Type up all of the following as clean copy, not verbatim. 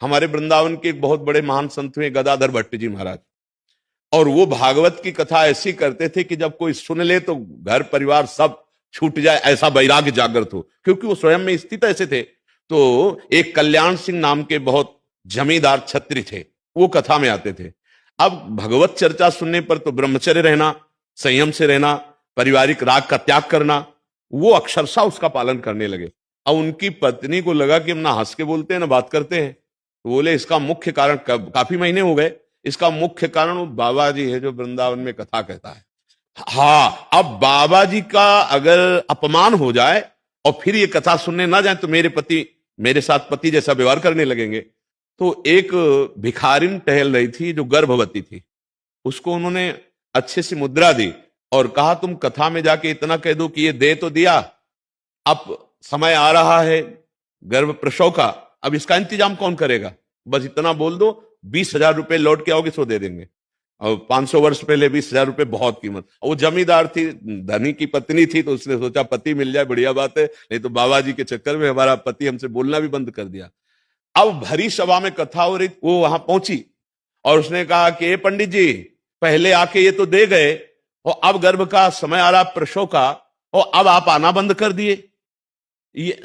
हमारे वृंदावन के एक बहुत बड़े महान संत हुए गदाधर भट्ट जी महाराज, और वो भागवत की कथा ऐसी करते थे कि जब कोई सुन ले तो घर परिवार सब छूट जाए, ऐसा वैराग्य जागृत हो, क्योंकि वो स्वयं में स्थित ऐसे थे। तो एक कल्याण सिंह नाम के बहुत जमींदार छत्री थे, वो कथा में आते थे। अब भगवत चर्चा सुनने पर तो ब्रह्मचर्य रहना, संयम से रहना, पारिवारिक राग का त्याग करना, वो अक्षरशः उसका पालन करने लगे। अब उनकी पत्नी को लगा कि हम ना हंस के बोलते हैं ना बात करते हैं, तो बोले इसका मुख्य कारण, काफी महीने हो गए, इसका मुख्य कारण वो बाबा जी है जो वृंदावन में कथा कहता है। हाँ, अब बाबा जी का अगर अपमान हो जाए और फिर ये कथा सुनने ना जाए तो मेरे पति मेरे साथ पति जैसा व्यवहार करने लगेंगे। तो एक भिखारिन टहल रही थी जो गर्भवती थी, उसको उन्होंने अच्छे से मुद्रा दी और कहा तुम कथा में जाके इतना कह दो कि ये दे तो दिया, अब समय आ रहा है गर्भ प्रसव का, अब इसका इंतजाम कौन करेगा, बस इतना बोल दो, 20,000 रुपए लौट के आओगे सो दे देंगे। और 500 वर्ष पहले 20,000 रुपए बहुत कीमत। वो जमींदार थी, धनी की पत्नी थी, तो उसने सोचा पति मिल जाए बढ़िया बात है, नहीं तो बाबा जी के चक्कर में हमारा पति हमसे बोलना भी बंद कर दिया। अब भरी सभा में कथा हो रही, वो वहां पहुंची और उसने कहा कि पंडित जी पहले आके ये तो दे गए और अब गर्भ का समय आ रहा प्रसव का, और अब आप आना बंद कर दिए। ये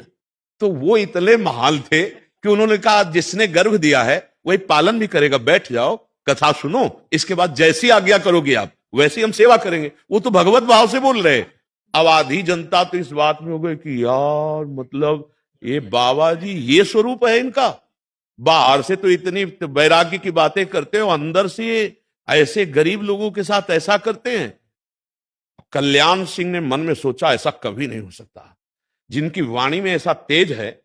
तो वो इतने महाल थे कि उन्होंने कहा जिसने गर्भ दिया है वही पालन भी करेगा, बैठ जाओ कथा सुनो, इसके बाद जैसी आज्ञा करोगे आप वैसी हम सेवा करेंगे। वो तो भगवत भाव से बोल रहे। अब आधी जनता तो इस बात में हो गई कि यार मतलब ये बाबा जी ये स्वरूप है इनका, बाहर से तो इतनी वैराग्य की बातें करते हो, अंदर से ऐसे गरीब लोगों के साथ ऐसा करते हैं। कल्याण सिंह ने मन में सोचा ऐसा कभी नहीं हो सकता, जिनकी वाणी में ऐसा तेज है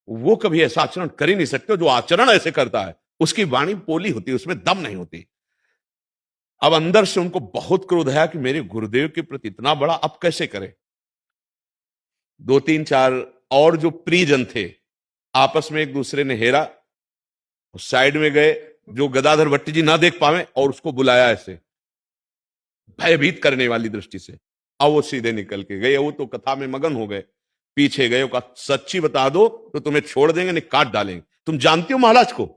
वो कभी ऐसा आचरण कर ही नहीं सकते, जो आचरण ऐसे करता है उसकी वाणी पोली होती है, उसमें दम नहीं होती। अब अंदर से उनको बहुत क्रोध आया कि मेरे गुरुदेव के प्रति इतना बड़ा, अब कैसे करें। 2-3-4 और जो प्रियजन थे आपस में एक दूसरे ने हेरा, साइड में गए जो गदाधर भट्ट जी ना देख पावे और उसको बुलाया ऐसे भयभीत करने वाली दृष्टि से। अब वो सीधे निकल के गए, वो तो कथा में मगन हो गए, पीछे गए, कहा सच्ची बता दो तो तुम्हें छोड़ देंगे नहीं काट डालेंगे। तुम जानती हो महाराज को,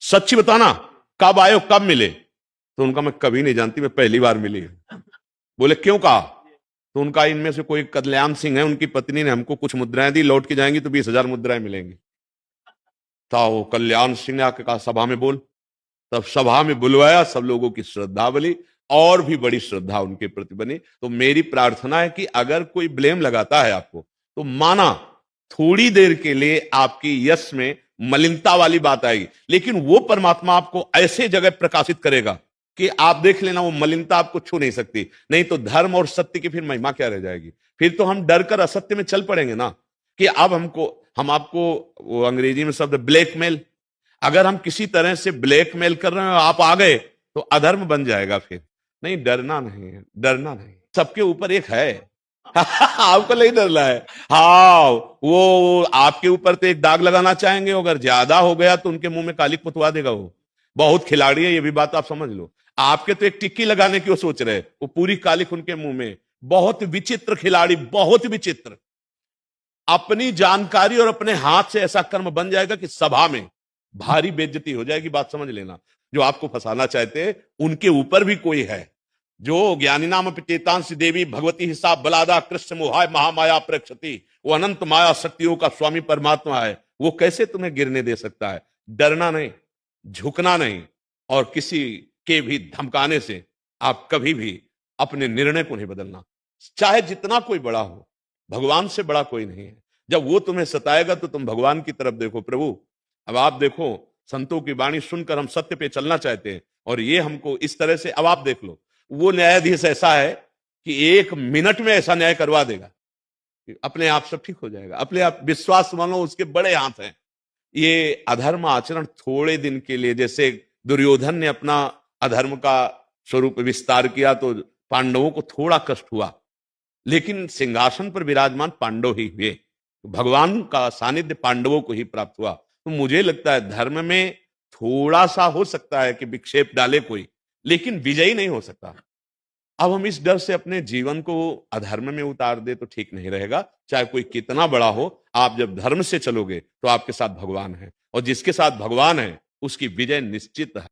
सच्ची बताना कब आए हो कब मिले। तो उनका मैं कभी नहीं जानती, मैं पहली बार मिली। बोले क्यों कहा, तो उनका इनमें से कोई कल्याण सिंह है, उनकी पत्नी ने हमको कुछ मुद्राएं दी, लौट के जाएंगी तो 20,000 मुद्राएं मिलेंगी। तो वो कल्याण सिंह ने आके कहा सभा में बोल, तब सभा में बुलवाया, सब लोगों की श्रद्धा बनी और भी बड़ी श्रद्धा उनके प्रति बनी। तो मेरी प्रार्थना है कि अगर कोई ब्लेम लगाता है आपको तो माना थोड़ी देर के लिए आपकी यश में मलिनता वाली बात आएगी, लेकिन वो परमात्मा आपको ऐसे जगह प्रकाशित करेगा कि आप देख लेना वो मलिनता आपको छू नहीं सकती। नहीं तो धर्म और सत्य की फिर महिमा क्या रह जाएगी, फिर तो हम डर कर असत्य में चल पड़ेंगे ना, कि अब हम आपको वो अंग्रेजी में शब्द ब्लैकमेल, अगर हम किसी तरह से ब्लैकमेल कर रहे हैं आप आ गए तो अधर्म बन जाएगा। फिर नहीं, डरना नहीं है, डरना नहीं, सबके ऊपर एक है आपको नहीं डरना है। हाँ, वो आपके ऊपर तो एक दाग लगाना चाहेंगे, अगर ज्यादा हो गया तो उनके मुंह में कालिक पुतवा देगा। वो बहुत खिलाड़ी है, ये भी बात आप समझ लो। आपके तो एक टिक्की लगाने की वो सोच रहे, वो पूरी कालिक उनके मुंह में। बहुत विचित्र खिलाड़ी, बहुत विचित्र। अपनी जानकारी और अपने हाथ से ऐसा कर्म बन जाएगा कि सभा में भारी बेइज्जती हो जाएगी। बात समझ लेना, जो आपको फंसाना चाहते हैं उनके ऊपर भी कोई है। जो ज्ञानी नाम चेतांश देवी भगवती हिसाब बलादा कृष्ण मोहाय महामाया प्रेक्षति, वो अनंत माया शक्तियों का स्वामी परमात्मा है, वो कैसे तुम्हें गिरने दे सकता है। डरना नहीं, झुकना नहीं, और किसी के भी धमकाने से आप कभी भी अपने निर्णय को नहीं बदलना, चाहे जितना कोई बड़ा हो। भगवान से बड़ा कोई नहीं है। जब वो तुम्हें सताएगा तो तुम भगवान की तरफ देखो, प्रभु अब आप देखो, संतों की वाणी सुनकर हम सत्य पे चलना चाहते हैं और ये हमको इस तरह से, अब आप देख लो वो न्यायाधीश ऐसा है कि 1 मिनट में ऐसा न्याय करवा देगा, अपने आप सब ठीक हो जाएगा। अपने आप विश्वास मानो, उसके बड़े हाथ हैं। ये अधर्म आचरण थोड़े दिन के लिए, जैसे दुर्योधन ने अपना अधर्म का स्वरूप विस्तार किया तो पांडवों को थोड़ा कष्ट हुआ, लेकिन सिंहासन पर विराजमान पांडव ही हुए, भगवान का सानिध्य पांडवों को ही प्राप्त हुआ। तो मुझे लगता है धर्म में थोड़ा सा हो सकता है कि विक्षेप डाले कोई, लेकिन विजयी नहीं हो सकता। अब हम इस डर से अपने जीवन को अधर्म में उतार दे तो ठीक नहीं रहेगा। चाहे कोई कितना बड़ा हो, आप जब धर्म से चलोगे तो आपके साथ भगवान है। और जिसके साथ भगवान है उसकी विजय निश्चित है।